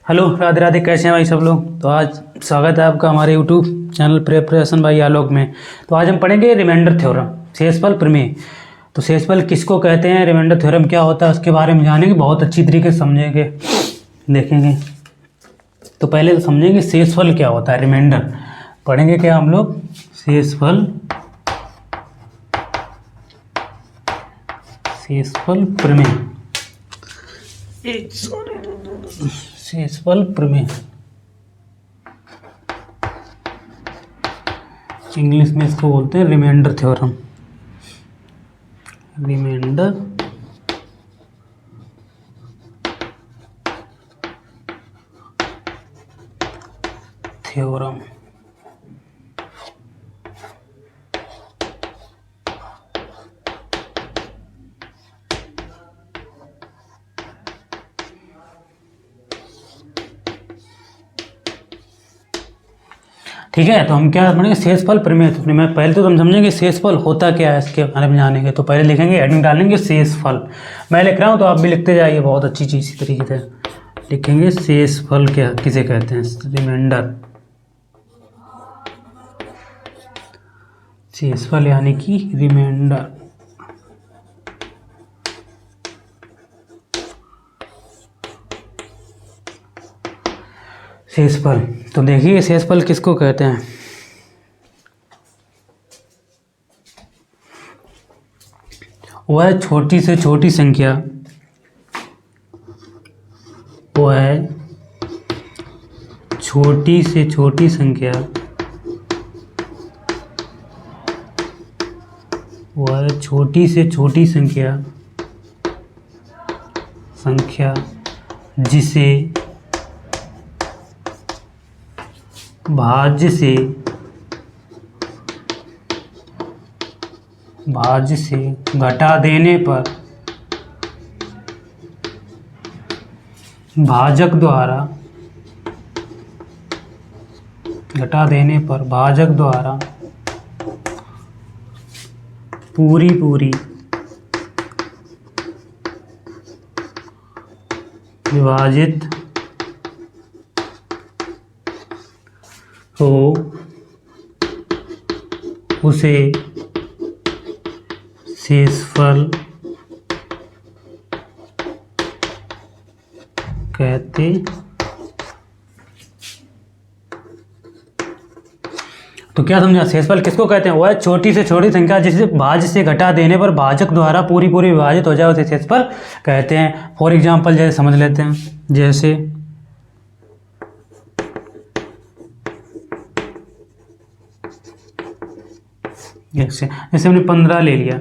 Hello, Radhe Radhe. कैसे हैं भाई सब लोग। तो आज स्वागत है आपका हमारे यूट्यूब चैनल प्रिपरेशन बाय आलोक में। तो आज हम पढ़ेंगे रिमाइंडर थ्योरम, शेषफल प्रमेय। तो शेषफल किसको कहते हैं, रिमाइंडर थ्योरम क्या होता है, उसके बारे में जानेंगे, बहुत अच्छी तरीके से समझेंगे, देखेंगे। तो पहले तो समझेंगे शेषफल क्या होता है, रिमाइंडर पढ़ेंगे क्या हम लोग। शेषफल प्रमेय, शेषफल प्रमेय, इंग्लिश में इसको बोलते हैं रिमाइंडर थ्योरम। Remainder theorem. ठीक है, तो हम क्या पढ़ेंगे, शेषफल प्रमेय। तो प्रमेय पहले तो हम समझेंगे शेषफल होता क्या है, इसके बारे में जानेंगे। तो पहले लिखेंगे, हेडिंग डालेंगे शेषफल। मैं लिख रहा हूँ तो आप भी लिखते जाइए, बहुत अच्छी चीज़ इसी तरीके से लिखेंगे। शेषफल क्या किसे कहते हैं, रिमाइंडर। शेषफल यानी कि रिमाइंडर। शेषफल, तो देखिए शेषफल किसको कहते हैं। वह छोटी से छोटी संख्या, वह छोटी से छोटी संख्या, वह छोटी से छोटी संख्या जिसे भाज्य से घटा देने पर भाजक द्वारा पूरी विभाजित हो, उसे शेषफल कहते। तो क्या समझा, शेषफल किसको कहते हैं, वह छोटी से छोटी संख्या जिसे भाज्य से घटा देने पर भाजक द्वारा पूरी विभाजित हो जाए, उसे शेषफल कहते हैं। फॉर एग्जाम्पल जैसे समझ लेते हैं, जैसे हमने 15 ले लिया,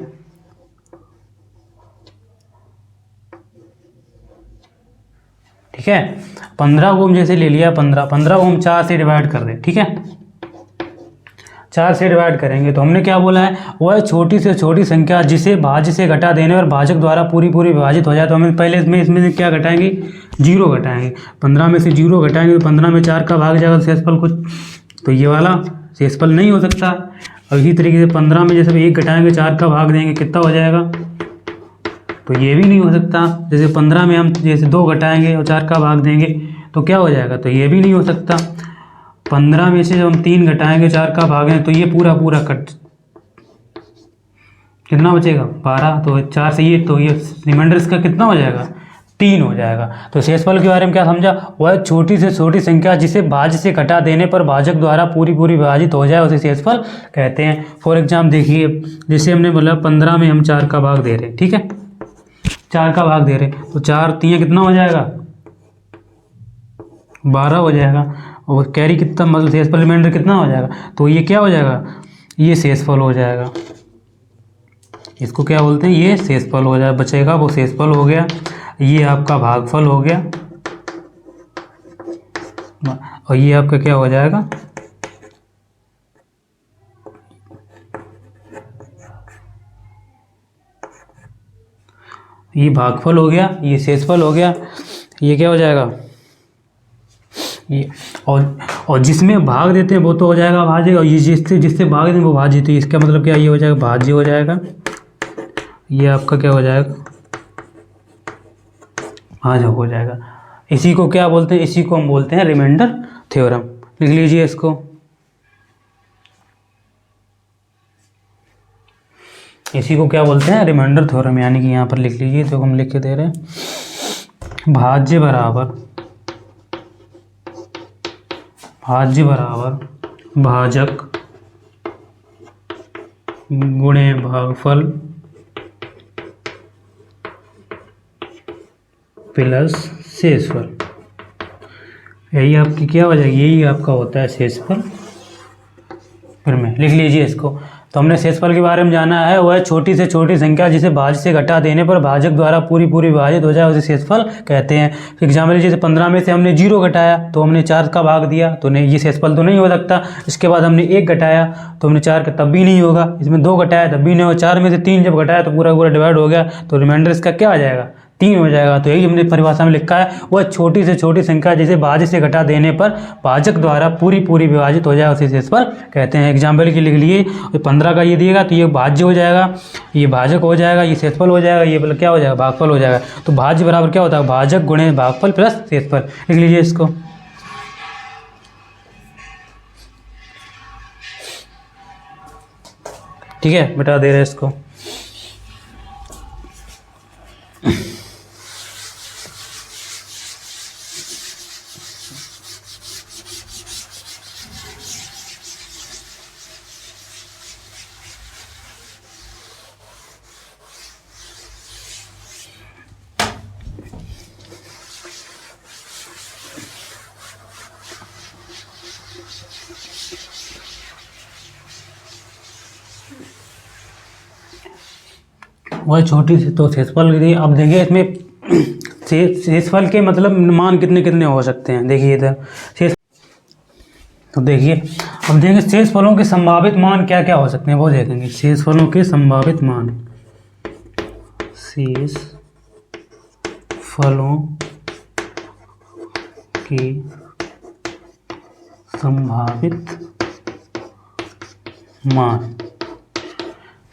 ठीक है। 15 को हम जैसे ले लिया, 15 को हम 4 से डिवाइड कर रहे हैं, ठीक है। 4 से डिवाइड करेंगे तो हमने क्या बोला है, वह छोटी से छोटी संख्या जिसे भाज्य से घटा देने और भाजक द्वारा पूरी विभाजित हो जाए। तो हमें पहले इसमें क्या घटाएंगे, 0 घटाएंगे। 15 में से 0 घटाएंगे तो 15 में 4 का भाग जाएगा शेषफल कुछ, तो ये वाला शेषफल नहीं हो सकता। और इसी तरीके से 15 में जैसे 1 घटाएंगे, 4 का भाग देंगे, कितना हो जाएगा, तो ये भी नहीं हो सकता। जैसे 15 में हम जैसे 2 घटाएंगे और 4 का भाग देंगे तो क्या हो जाएगा, तो ये भी नहीं हो सकता। 15 में से जब हम 3 घटाएंगे, 4 का भाग है, तो ये पूरा कट, कितना बचेगा, 12। तो 4 से ये रिमाइंडर इसका कितना हो जाएगा, 3 हो जाएगा। तो शेषफल के बारे में क्या समझा, वह छोटी से छोटी संख्या जिसे भाज्य से घटा देने पर भाजक द्वारा पूरी विभाजित हो जाए, उसे शेषफल कहते हैं। फॉर एग्जाम्पल देखिए, जैसे हमने बोला 15 में हम 4 का भाग दे रहे हैं, ठीक है, 4 का भाग दे रहे, तो 4 3 कितना हो जाएगा, 12 हो जाएगा। और कैरी कितना, मतलब शेषफल रिमाइंडर कितना हो जाएगा, तो ये क्या हो जाएगा, ये शेषफल हो जाएगा। इसको क्या बोलते हैं, ये शेषफल हो जाएगा, बचेगा वो शेषफल हो गया। ये आपका भागफल हो गया और ये आपका क्या हो जाएगा, ये भागफल हो गया, ये शेषफल हो गया। ये क्या हो जाएगा, ये और जिसमें भाग देते हैं वो तो हो जाएगा भाज्य, और ये जिससे भाग देते हैं वो भाज्य। तो इसका मतलब क्या, ये हो जाएगा भाज्य हो जाएगा, ये आपका क्या हो जाएगा, भाजक हो जाएगा। इसी को क्या बोलते हैं, इसी को हम बोलते हैं रिमाइंडर थ्योरम। लिख लीजिए इसको। इसी को क्या बोलते हैं, रिमाइंडर थ्योरम, यानी कि यहाँ पर लिख लीजिए जो हम लिख के दे रहे हैं, भाज्य बराबर भाजक गुणे भागफल प्लस शेषफल। यही आपकी क्या हो जाएगी, यही आपका होता है शेषफल प्रमेय। लिख लीजिए इसको। तो हमने शेषफल के बारे में जाना है, वह छोटी से छोटी संख्या जिसे भाज्य से घटा देने पर भाजक द्वारा पूरी विभाजित हो जाए उसे शेषफल कहते हैं। एग्जाम्पल जैसे 15 में से हमने 0 घटाया तो हमने 4 का भाग दिया, तो नहीं, ये शेषफल तो नहीं हो सकता। इसके बाद हमने 1 घटाया तो हमने 4 का, तब भी नहीं होगा। इसमें 2 घटाया तब भी नहीं होगा। 4 में से 3 जब घटाया तो पूरा डिवाइड हो गया, तो रिमाइंडर इसका क्या आ जाएगा, 3 हो जाएगा। तो यही हमने परिभाषा में लिखा है, वह छोटी से छोटी संख्या जिसे भाज्य से घटा देने पर भाजक द्वारा पूरी विभाजित हो जाए उसे शेषफल कहते हैं। एग्जाम्पल के लिख लिए, 15 का ये दिएगा तो ये भाज्य हो जाएगा, ये भाजक हो जाएगा, ये शेषफल हो जाएगा, ये क्या हो जाएगा, भागफल हो जाएगा। तो भाज्य बराबर क्या होता है, भाजक गुणे भागफल प्लस शेषफल। लिख लीजिए इसको। ठीक है, बता दे रहे हैं इसको। वह छोटी सी तो शेषफल के लिए, अब देखिए इसमें शेषफल के मतलब मान कितने कितने हो सकते हैं। देखिए इधर शेष, तो देखिए अब देखेंगे शेषफलों के संभावित मान क्या क्या हो सकते हैं, वो देखेंगे। शेषफलों के संभावित मान, शेषफलों की संभावित मान,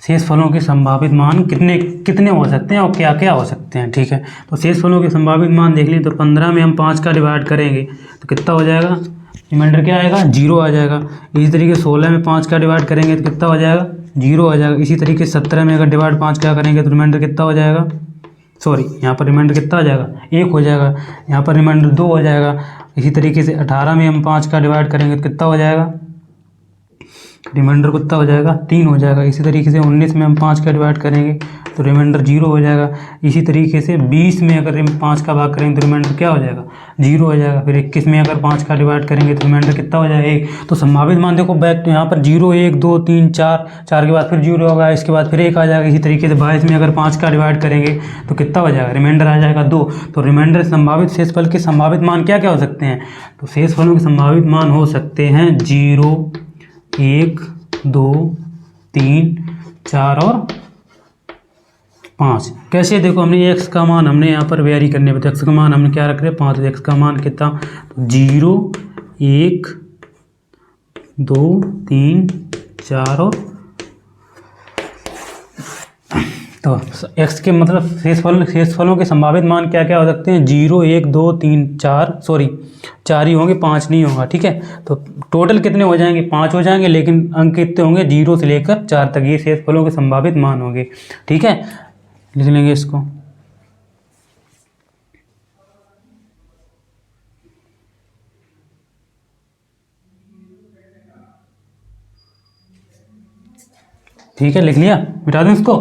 शेषफलों के संभावित मान कितने कितने हो सकते हैं और क्या क्या हो सकते हैं। ठीक है, तो शेषफलों के संभावित मान देख लें। तो 15 में हम 5 का डिवाइड करेंगे तो कितना हो जाएगा, रिमाइंडर क्या आएगा, 0 आ जाएगा। इसी तरीके 16 में 5 का डिवाइड करेंगे तो कितना हो जाएगा, 0 आ जाएगा। इसी तरीके 17 में अगर डिवाइड 5 का करेंगे तो रिमाइंडर कितना हो जाएगा, सॉरी यहाँ पर रिमाइंडर कितना हो जाएगा, 1 हो जाएगा। यहाँ पर रिमाइंडर 2 हो जाएगा। इसी तरीके से 18 में हम 5 का डिवाइड करेंगे तो कितना हो जाएगा, रिमाइंडर कितना हो जाएगा, 3 हो जाएगा। इसी तरीके से 19 में हम 5 का डिवाइड करेंगे तो रिमाइंडर 0 हो जाएगा। इसी तरीके से 20 में अगर हम 5 का भाग करेंगे तो रिमाइंडर क्या हो जाएगा, 0 हो जाएगा। फिर 21 में अगर 5 का डिवाइड करेंगे तो रिमाइंडर कितना हो जाएगा, 1। तो संभावित मान देखो बैक, तो यहाँ पर 0 1 2 3 4, 4 के बाद फिर 0 होगा, इसके बाद फिर 1 आ जाएगा। इसी तरीके से 22 में अगर 5 का डिवाइड करेंगे तो कितना हो जाएगा, रिमाइंडर आ जाएगा 2। तो रिमाइंडर संभावित शेषफल के संभावित मान क्या क्या हो सकते हैं, तो शेषफलों के संभावित मान हो सकते हैं 0 1 2 3 4 और 5। कैसे, देखो हमने x का मान हमने यहाँ पर वेरी करने पर, x का मान हमने क्या रख रहे हैं 5, x का मान कितना, 0 1 2 3 4 और, तो x के मतलब शेषफलों के संभावित मान क्या क्या हो सकते हैं, 0 1 2 3 4, सॉरी 4 ही होंगे, 5 नहीं होगा। ठीक है, तो टोटल कितने हो जाएंगे, 5 हो जाएंगे, लेकिन अंक कितने होंगे, 0 से लेकर 4 तक, ये शेषफलों के संभावित मान होंगे। ठीक है, लिख लेंगे इसको। ठीक है, लिख लिया, मिटा दूं इसको।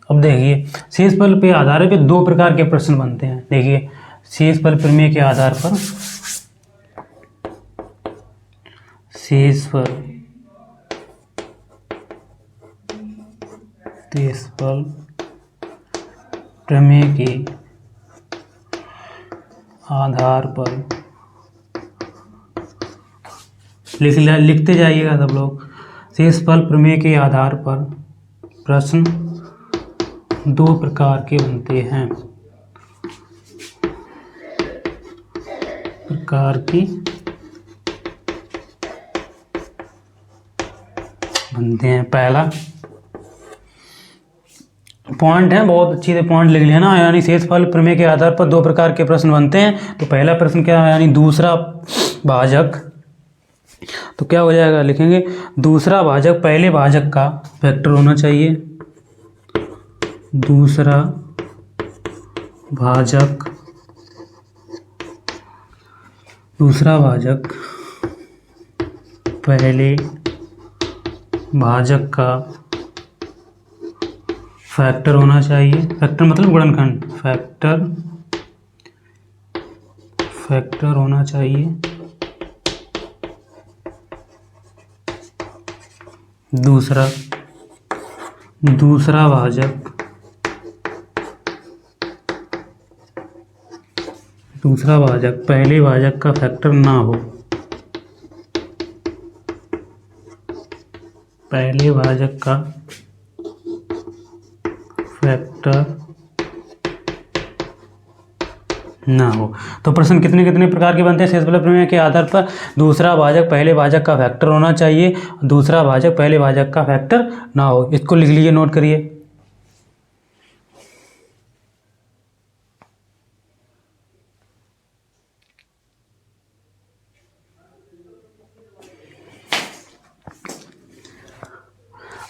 अब देखिए शेषफल पे आधार पे 2 प्रकार के प्रश्न बनते हैं। देखिए शेषफल प्रमेय के आधार पर, शेषफल प्रमेय के आधार पर, लिखते जाइएगा सब लोग। शेषफल प्रमेय के आधार पर प्रश्न दो प्रकार के बनते हैं, प्रकार की बनते हैं। पहला पॉइंट है, बहुत अच्छी से पॉइंट लिख लेना, यानी शेषफल प्रमेय के आधार पर दो प्रकार के प्रश्न बनते हैं। तो पहला प्रश्न क्या है, यानी दूसरा भाजक, तो क्या हो जाएगा, लिखेंगे दूसरा भाजक पहले भाजक का फैक्टर होना चाहिए। दूसरा भाजक पहले भाजक का फैक्टर होना चाहिए। फैक्टर मतलब गुणनखंड, फैक्टर होना चाहिए। दूसरा भाजक पहले भाजक का फैक्टर ना हो, पहले भाजक का फैक्टर ना हो। तो प्रश्न कितने कितने प्रकार के बनते हैं शेषफल प्रमेय के आधार पर। दूसरा भाजक पहले भाजक का फैक्टर होना चाहिए, दूसरा भाजक पहले भाजक का फैक्टर ना हो। इसको लिख लीजिए, नोट करिए।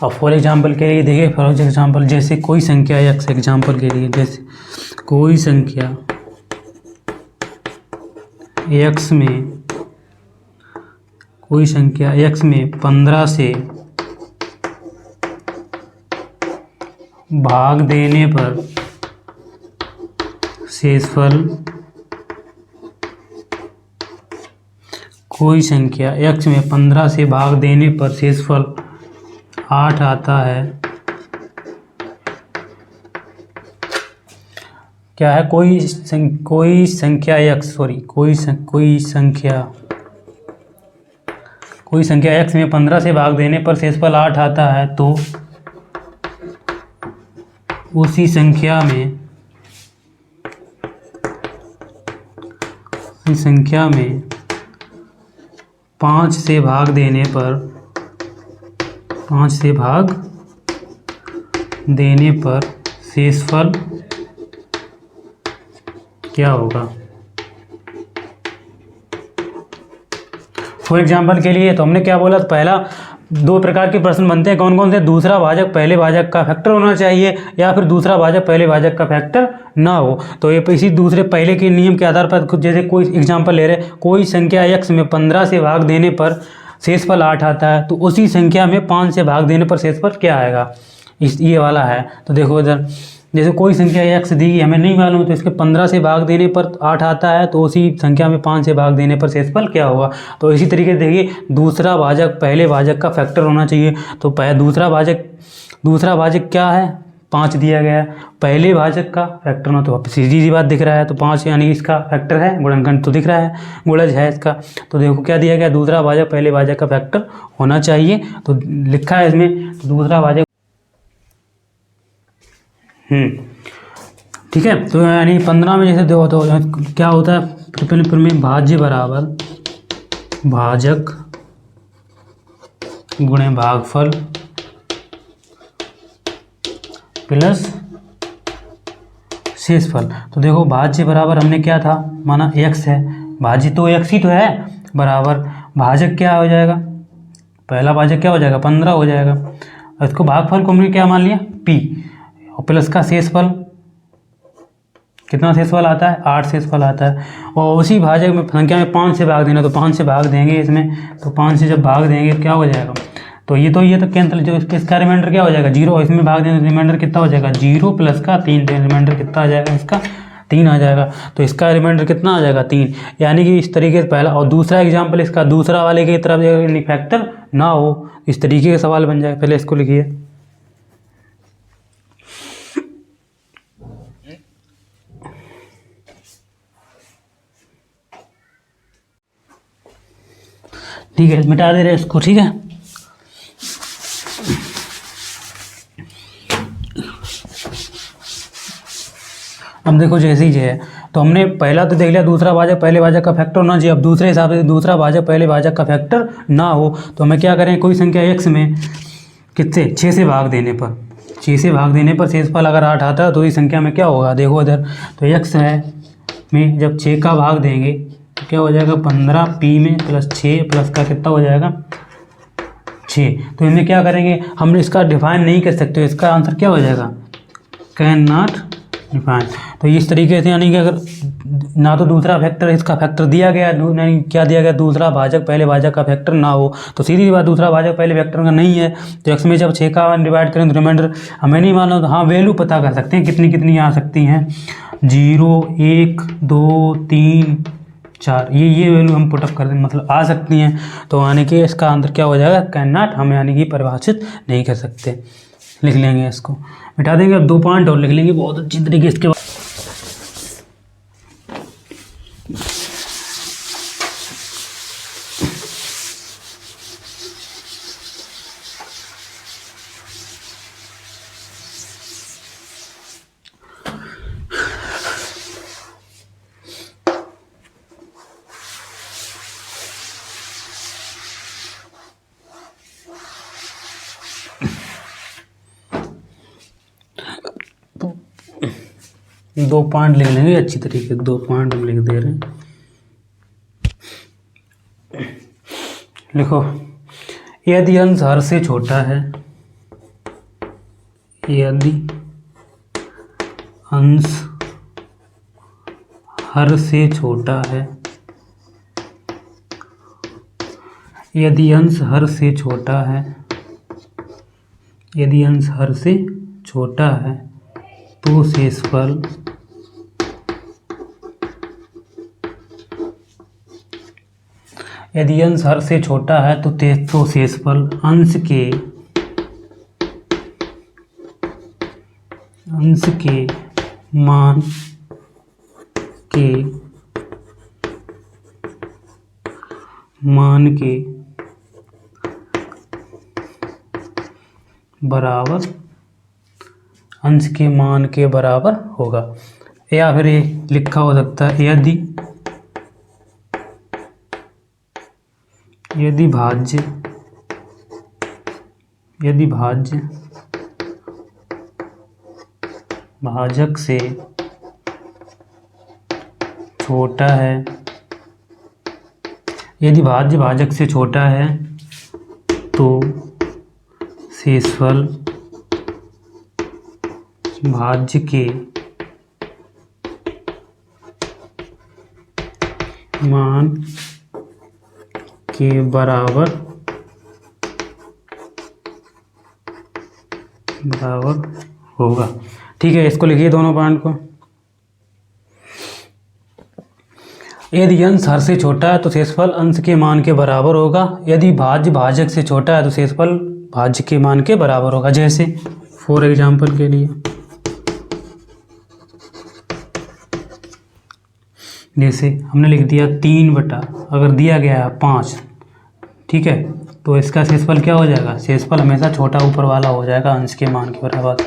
अब फॉर एग्जाम्पल के लिए देखिए, फॉर एग्जाम्पल जैसे कोई संख्या x, एग्जाम्पल के लिए जैसे कोई संख्या x में 15 से भाग देने पर शेषफल, कोई संख्या x में 15 से भाग देने पर शेषफल 8 आता है। क्या है, कोई संख्या x में 15 से भाग देने पर शेषफल 8 आता है, तो उसी संख्या में 5 से भाग देने पर शेषफल क्या होगा। फॉर एग्जाम्पल के लिए तो हमने क्या बोला, तो पहला दो प्रकार के प्रश्न बनते हैं, कौन कौन से, दूसरा भाजक पहले भाजक का फैक्टर होना चाहिए या फिर दूसरा भाजक पहले भाजक का फैक्टर ना हो। तो ये इसी दूसरे पहले के नियम के आधार पर, जैसे कोई एग्जाम्पल ले रहे, कोई संख्या x में 15 से भाग देने पर शेषफल 8 आता है, तो उसी संख्या में 5 से भाग देने पर शेषफल क्या आएगा, ये वाला है। तो देखो इधर, जैसे कोई संख्या x दी, हमें नहीं मालूम, तो इसके 15 से भाग देने पर 8 आता है, तो उसी संख्या में 5 से भाग देने पर शेषफल क्या होगा। तो इसी तरीके से देखिए, दूसरा भाजक पहले भाजक का फैक्टर होना चाहिए। तो दूसरा भाजक क्या है, 5 दिया गया है, पहले भाजक का फैक्टर ना, तो सीधी सी बात दिख रहा है, तो 5 यानी इसका फैक्टर है, गुणनखंड तो दिख रहा है, गुणज है इसका। तो देखो क्या दिया गया, दूसरा भाजक पहले भाजक का फैक्टर होना चाहिए, तो लिखा है इसमें, तो दूसरा भाजक ठीक है। तो यानी 15 में जैसे दो, तो क्या होता है, प्रतिफल प्रमेय भाज्य बराबर भाजक गुणे भागफल प्लस शेषफल। तो देखो भाज्य बराबर हमने क्या था माना, x है, भाज्य तो x ही तो है, बराबर भाजक क्या हो जाएगा, पहला भाजक क्या हो जाएगा, 15 हो जाएगा। इसको भागफल को हमने क्या मान लिया, p, और प्लस का शेषफल, कितना शेषफल आता है, 8 शेषफल आता है। और उसी भाजक में संख्या में 5 से भाग देना, तो 5 से भाग देंगे इसमें, तो 5 से जब भाग देंगे क्या हो जाएगा, तो ये तो कैंसिल, जो इसका रिमाइंडर क्या हो जाएगा, 0, इसमें भाग देंगे रिमाइंडर कितना हो जाएगा, 0 प्लस का 3, रिमाइंडर कितना आ जाएगा इसका, 3 आ जाएगा। तो इसका रिमाइंडर कितना आ जाएगा, 3। यानी कि इस तरीके से पहला, और दूसरा एग्जाम्पल इसका, दूसरा वाले की तरफ फैक्टर ना हो, इस तरीके के सवाल बन जाए। पहले इसको लिखिए, ठीक है, मिटा दे रहे हैं इसको, ठीक है। अब देखो जैसे ही है तो हमने पहला तो देख लिया दूसरा भाजक पहले भाजक का फैक्टर होना चाहिए। अब दूसरे हिसाब से दूसरा भाजक पहले भाजक का फैक्टर ना हो तो हमें क्या करें, कोई संख्या x में कितने 6 से भाग देने पर, 6 से भाग देने पर शेषफल अगर 8 आता है तो इस संख्या में क्या होगा, देखो इधर तो x है में जब 6 का भाग देंगे तो क्या हो जाएगा 15p में प्लस 6 प्लस का कितना हो जाएगा 6। तो इनमें क्या करेंगे, हम इसका डिफाइन नहीं कर सकते, इसका आंसर क्या हो जाएगा कैन नॉट डिफाइन। तो इस तरीके से यानी कि अगर ना तो दूसरा फैक्टर इसका फैक्टर दिया गया, नहीं क्या दिया गया, दूसरा भाजक पहले भाजक का फैक्टर ना हो तो सीधी बात दूसरा भाजक पहले फैक्टर का नहीं है। तो x में जब 6 का डिवाइड करें तो रिमाइंडर हमें नहीं मालूम, तो हाँ वैल्यू पता कर सकते हैं कितनी कितनी आ सकती हैं, 0 1 2 3 4 ये वैल्यू हम पुटअप कर दें मतलब आ सकती हैं। तो यानी कि इसका आंसर क्या हो जाएगा कैन नॉट, हम यानी कि परिभाषित नहीं कर सकते। लिख लेंगे इसको, मिटा देंगे। अब 2 पॉइंट और लिख लेंगे बहुत अच्छी तरीके इसके बाद। दो पॉइंट लिख लेंगे अच्छी तरीके से, 2 पॉइंट हम लिख दे रहे हैं। लिखो, यदि अंश हर से छोटा है, यदि अंश हर से छोटा है, यदि अंश हर से छोटा है, यदि अंश हर से छोटा है तो शेषफल यदि अंश हर से छोटा है तो शेषफल अंश के मान के बराबर, अंश के मान के बराबर होगा। या फिर ये लिखा हो सकता है यदि भाज्य भाजक से छोटा है, यदि भाज्य भाजक से छोटा है तो शेषफल भाज्य के मान के बराबर होगा। ठीक है, इसको लिखिए दोनों पॉइंट को। यदि अंश हर से छोटा है तो शेषफल अंश के मान के बराबर होगा, यदि भाज्य भाजक से छोटा है तो शेषफल भाज्य के मान के बराबर होगा। जैसे फॉर एग्जाम्पल के लिए जैसे हमने लिख दिया 3 बटा, अगर दिया गया है 5, ठीक है, तो इसका शेषफल क्या हो जाएगा, शेषफल हमेशा छोटा ऊपर वाला हो जाएगा अंश के मान के बराबर।